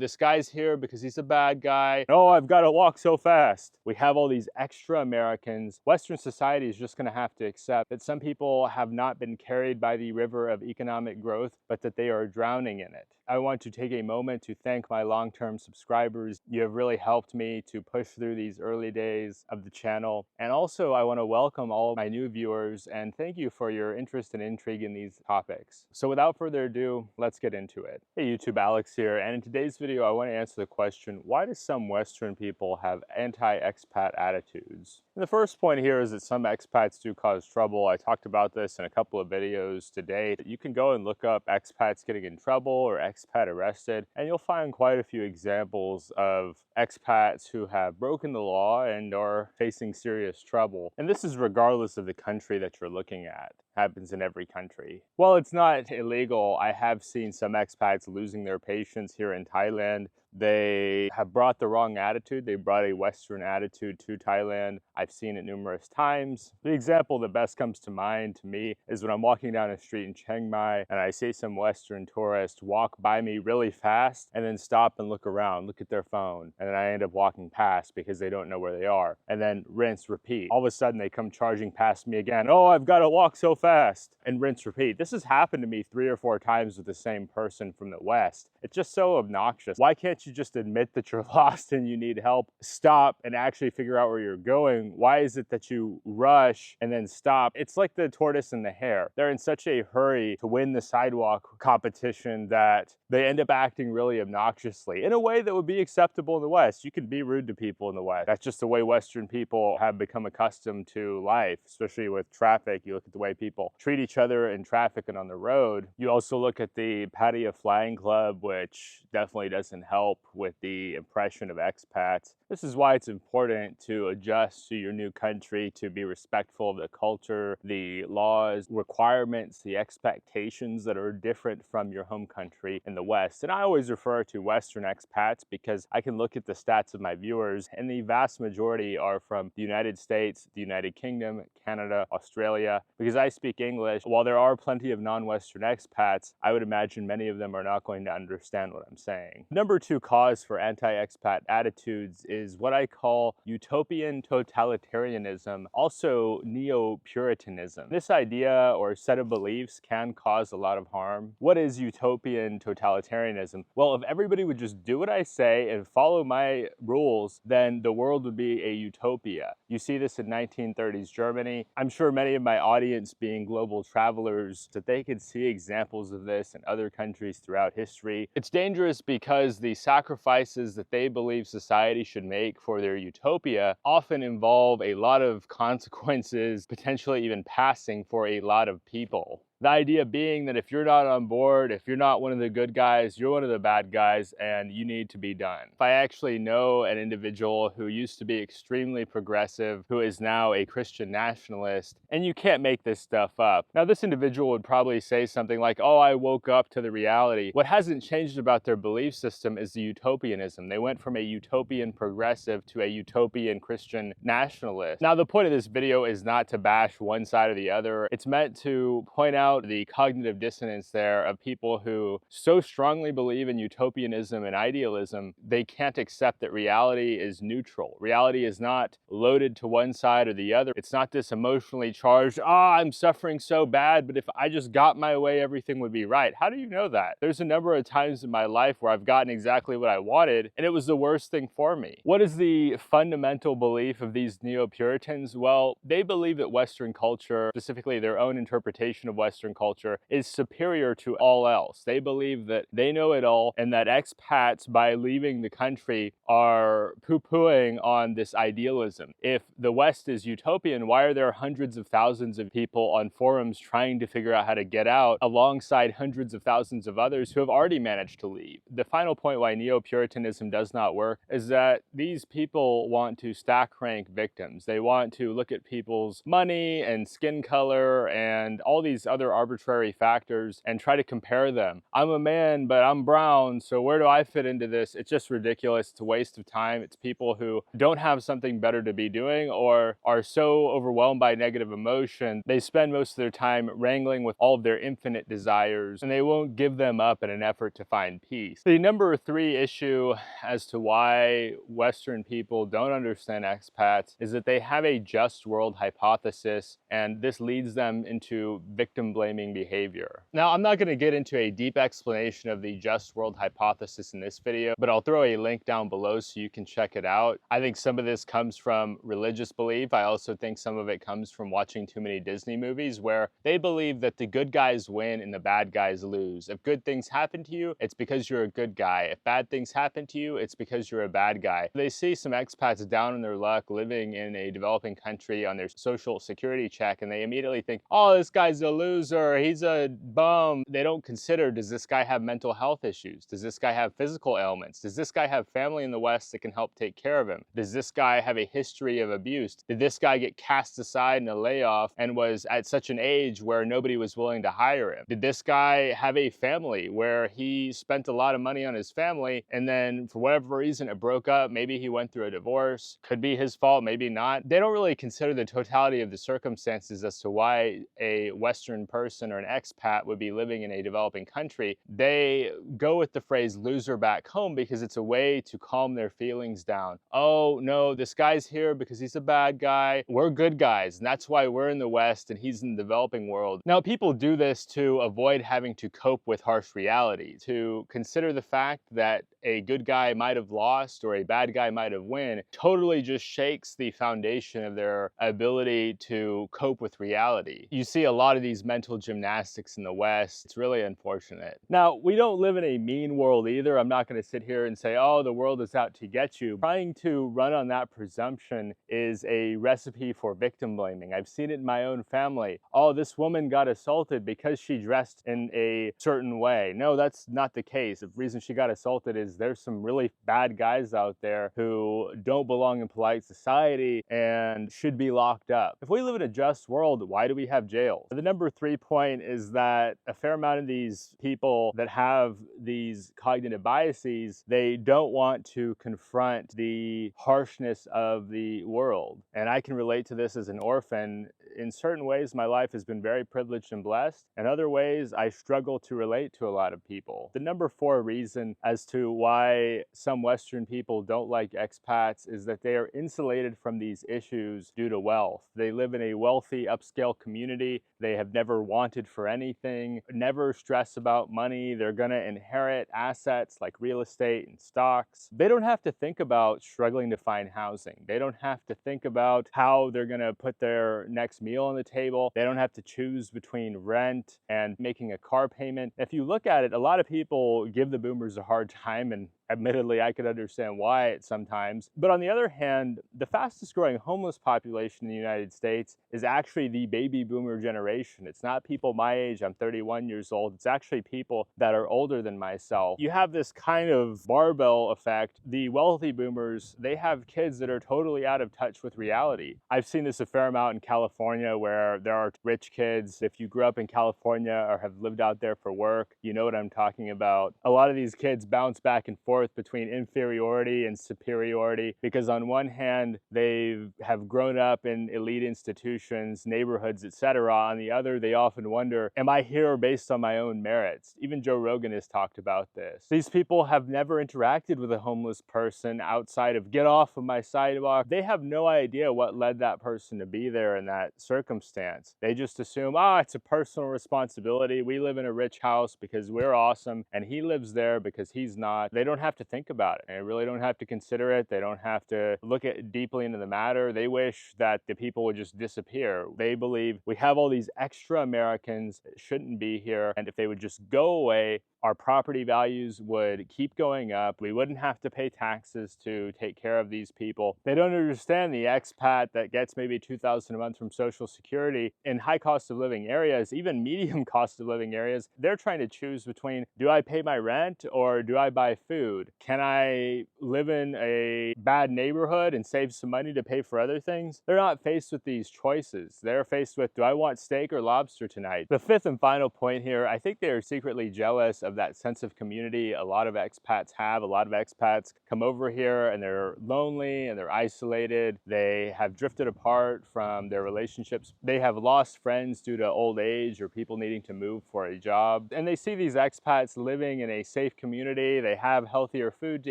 This guy's here because he's a bad guy. Oh, I've got to walk so fast. We have all these extra Americans. Western society is just going to have to accept that some people have not been carried by the river of economic growth, but that they are drowning in it. I want to take a moment to thank my long-term subscribers. You have really helped me to push through these early days of the channel. And also, I want to welcome all of my new viewers and thank you for your interest and intrigue in these topics. So without further ado, let's get into it. Hey YouTube, Alex here, and in today's video, I want to answer the question, why do some Western people have anti-expat attitudes? And the first point here is that some expats do cause trouble. I talked about this in a couple of videos today. You can go and look up expats getting in trouble or expat arrested, and you'll find quite a few examples of expats who have broken the law and are facing serious trouble. And this is regardless of the country that you're looking at. Happens in every country. While it's not illegal, I have seen some expats losing their patience here in Thailand. They have brought the wrong attitude. They brought a Western attitude to Thailand. I've seen it numerous times. The example that best comes to mind to me is when I'm walking down a street in Chiang Mai and I see some Western tourist walk by me really fast and then stop and look around, look at their phone, and then I end up walking past because they don't know where they are. And then rinse, repeat. All of a sudden they come charging past me again. Oh, I've got to walk so fast. And rinse, repeat. This has happened to me 3 or 4 times with the same person from the West. It's just so obnoxious. Why can't you just admit that you're lost and you need help? Stop and actually figure out where you're going. Why is it that you rush and then stop? It's like the tortoise and the hare. They're in such a hurry to win the sidewalk competition that they end up acting really obnoxiously in a way that would be acceptable in the West. You can be rude to people in the West. That's just the way Western people have become accustomed to life, especially with traffic. You look at the way people treat each other in traffic and on the road. You also look at the Pattaya Flying Club, which definitely doesn't help with the impression of expats. This is why it's important to adjust to your new country, to be respectful of the culture, the laws, requirements, the expectations that are different from your home country in the West. And I always refer to Western expats because I can look at the stats of my viewers and the vast majority are from the United States, the United Kingdom, Canada, Australia. Because I speak English, while there are plenty of non-Western expats, I would imagine many of them are not going to understand what I'm saying. Number 2 cause for anti-expat attitudes is what I call utopian totalitarianism, also neo-Puritanism. This idea or set of beliefs can cause a lot of harm. What is utopian totalitarianism? Well, if everybody would just do what I say and follow my rules, then the world would be a utopia. You see this in 1930s Germany. I'm sure many of my audience being global travelers, that they could see examples of this in other countries throughout history. It's dangerous because the sacrifices that they believe society should make for their utopia often involve a lot of consequences, potentially even passing for a lot of people. The idea being that if you're not on board, if you're not one of the good guys, you're one of the bad guys and you need to be done. If I actually know an individual who used to be extremely progressive, who is now a Christian nationalist, and you can't make this stuff up. Now this individual would probably say something like, oh, I woke up to the reality. What hasn't changed about their belief system is the utopianism. They went from a utopian progressive to a utopian Christian nationalist. Now the point of this video is not to bash one side or the other. It's meant to point out the cognitive dissonance there of people who so strongly believe in utopianism and idealism, they can't accept that reality is neutral. Reality is not loaded to one side or the other. It's not this emotionally charged, I'm suffering so bad, but if I just got my way, everything would be right. How do you know that? There's a number of times in my life where I've gotten exactly what I wanted, and it was the worst thing for me. What is the fundamental belief of these neo-Puritans? Well, they believe that Western culture, specifically their own interpretation of Western culture, is superior to all else. They believe that they know it all and that expats, by leaving the country, are poo-pooing on this idealism. If the West is utopian, why are there hundreds of thousands of people on forums trying to figure out how to get out alongside hundreds of thousands of others who have already managed to leave? The final point why neo-Puritanism does not work is that these people want to stack rank victims. They want to look at people's money and skin color and all these other other arbitrary factors and try to compare them. I'm a man, but I'm brown, so where do I fit into this? It's just ridiculous. It's a waste of time. It's people who don't have something better to be doing or are so overwhelmed by negative emotion, they spend most of their time wrangling with all of their infinite desires, and they won't give them up in an effort to find peace. The number 3 issue as to why Western people don't understand expats is that they have a just world hypothesis, and this leads them into victim blaming behavior. Now, I'm not going to get into a deep explanation of the just world hypothesis in this video, but I'll throw a link down below so you can check it out. I think some of this comes from religious belief. I also think some of it comes from watching too many Disney movies where they believe that the good guys win and the bad guys lose. If good things happen to you, it's because you're a good guy. If bad things happen to you, it's because you're a bad guy. They see some expats down on their luck living in a developing country on their social security check, and they immediately think, oh, this guy's a loser, he's a bum. They don't consider, does this guy have mental health issues? Does this guy have physical ailments? Does this guy have family in the West that can help take care of him? Does this guy have a history of abuse? Did this guy get cast aside in a layoff and was at such an age where nobody was willing to hire him? Did this guy have a family where he spent a lot of money on his family and then for whatever reason it broke up? Maybe he went through a divorce. Could be his fault, maybe not. They don't really consider the totality of the circumstances as to why a Western person or an expat would be living in a developing country. They go with the phrase loser back home because it's a way to calm their feelings down. Oh no, this guy's here because he's a bad guy. We're good guys, and that's why we're in the West and he's in the developing world. Now, people do this to avoid having to cope with harsh reality, to consider the fact that a good guy might have lost or a bad guy might have won totally just shakes the foundation of their ability to cope with reality. You see a lot of these mental gymnastics in the West. It's really unfortunate. Now, we don't live in a mean world either. I'm not going to sit here and say, oh, the world is out to get you. Trying to run on that presumption is a recipe for victim blaming. I've seen it in my own family. Oh, this woman got assaulted because she dressed in a certain way. No, that's not the case. The reason she got assaulted is there's some really bad guys out there who don't belong in polite society and should be locked up. If we live in a just world, why do we have jails? The number 3 point is that a fair amount of these people that have these cognitive biases, they don't want to confront the harshness of the world. And I can relate to this as an orphan. In certain ways, my life has been very privileged and blessed. In other ways, I struggle to relate to a lot of people. The number 4 reason as to why some Western people don't like expats is that they are insulated from these issues due to wealth. They live in a wealthy, upscale community. They have never wanted for anything, never stress about money. They're gonna inherit assets like real estate and stocks. They don't have to think about struggling to find housing. They don't have to think about how they're gonna put their next meal on the table. They don't have to choose between rent and making a car payment. If you look at it, a lot of people give the boomers a hard time, and admittedly, I could understand why sometimes. But on the other hand, the fastest growing homeless population in the United States is actually the baby boomer generation. It's not people my age, I'm 31 years old. It's actually people that are older than myself. You have this kind of barbell effect. The wealthy boomers, they have kids that are totally out of touch with reality. I've seen this a fair amount in California where there are rich kids. If you grew up in California or have lived out there for work, you know what I'm talking about. A lot of these kids bounce back and forth between inferiority and superiority because on one hand they have grown up in elite institutions, neighborhoods, etc. On the other, they often wonder, am I here based on my own merits? Even Joe Rogan has talked about this. These people have never interacted with a homeless person outside of get off of my sidewalk. They have no idea what led that person to be there in that circumstance. They just assume, it's a personal responsibility. We live in a rich house because we're awesome and he lives there because he's not. They don't have to think about it. They really don't have to consider it. They don't have to look at deeply into the matter. They wish that the people would just disappear. They believe we have all these extra Americans that shouldn't be here, and if they would just go away, our property values would keep going up. We wouldn't have to pay taxes to take care of these people. They don't understand the expat that gets maybe $2,000 a month from Social Security in high cost of living areas, even medium cost of living areas. They're trying to choose between, do I pay my rent or do I buy food? Can I live in a bad neighborhood and save some money to pay for other things? They're not faced with these choices. They're faced with, do I want steak or lobster tonight? The fifth and final point here, I think they're secretly jealous of that sense of community a lot of expats have. A lot of expats come over here and they're lonely and they're isolated. They have drifted apart from their relationships. They have lost friends due to old age or people needing to move for a job. And they see these expats living in a safe community. They have healthier food to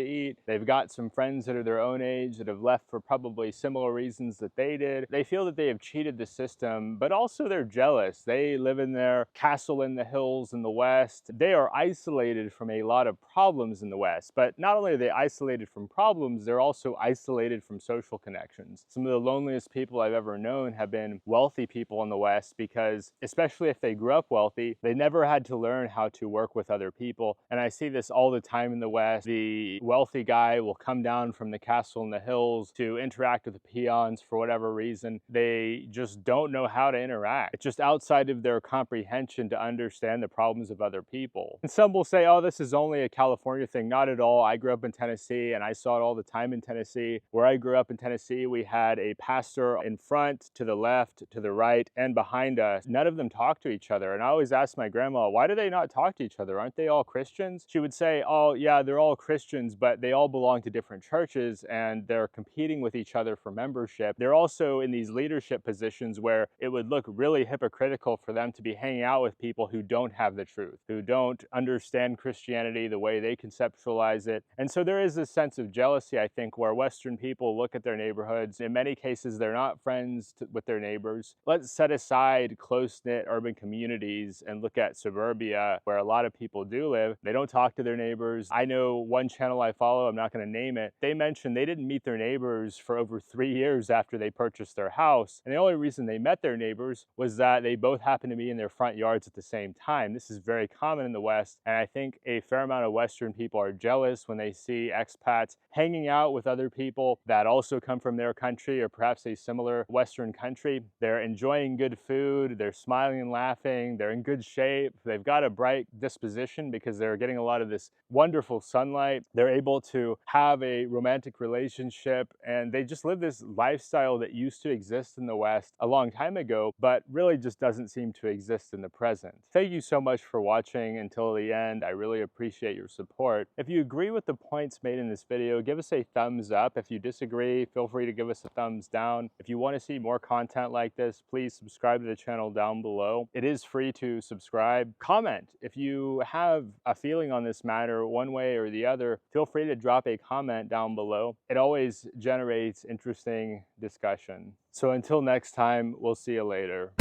eat. They've got some friends that are their own age that have left for probably similar reasons that they did. They feel that they have cheated the system, but also they're jealous. They live in their castle in the hills in the West. They are isolated from a lot of problems in the West, but not only are they isolated from problems, they're also isolated from social connections. Some of the loneliest people I've ever known have been wealthy people in the West because, especially if they grew up wealthy, they never had to learn how to work with other people. And I see this all the time in the West. The wealthy guy will come down from the castle in the hills to interact with the peons for whatever reason. They just don't know how to interact. It's just outside of their comprehension to understand the problems of other people. And some will say, oh, this is only a California thing. Not at all. I grew up in Tennessee and I saw it all the time in Tennessee. Where I grew up in Tennessee, we had a pastor in front, to the left, to the right, and behind us. None of them talked to each other. And I always asked my grandma, why do they not talk to each other? Aren't they all Christians? She would say, oh yeah, they're all Christians, but they all belong to different churches and they're competing with each other for membership. They're also in these leadership positions where it would look really hypocritical for them to be hanging out with people who don't have the truth, who don't understand Christianity the way they conceptualize it. And so there is this sense of jealousy, I think, where Western people look at their neighborhoods. In many cases, they're not friends with their neighbors. Let's set aside close-knit urban communities and look at suburbia where a lot of people do live. They don't talk to their neighbors. I know one channel I follow, I'm not going to name it, they mentioned they didn't meet their neighbors for over 3 years after they purchased their house. And the only reason they met their neighbors was that they both happened to be in their front yards at the same time. This is very common in the West, and I think a fair amount of Western people are jealous when they see expats hanging out with other people that also come from their country or perhaps a similar Western country. They're enjoying good food, they're smiling and laughing, they're in good shape, they've got a bright disposition because they're getting a lot of this wonderful sunlight. They're able to have a romantic relationship and they just live this lifestyle that used to exist in the West a long time ago, but really just doesn't seem to exist in the present. Thank you so much for watching until the end. I really appreciate your support. If you agree with the points made in this video, give us a thumbs up. If you disagree, feel free to give us a thumbs down. If you want to see more content like this, please subscribe to the channel down below. It is free to subscribe. Comment if you have a feeling on this matter one way or the other. Feel free to drop a comment down below. It always generates interesting discussion. So until next time, we'll see you later.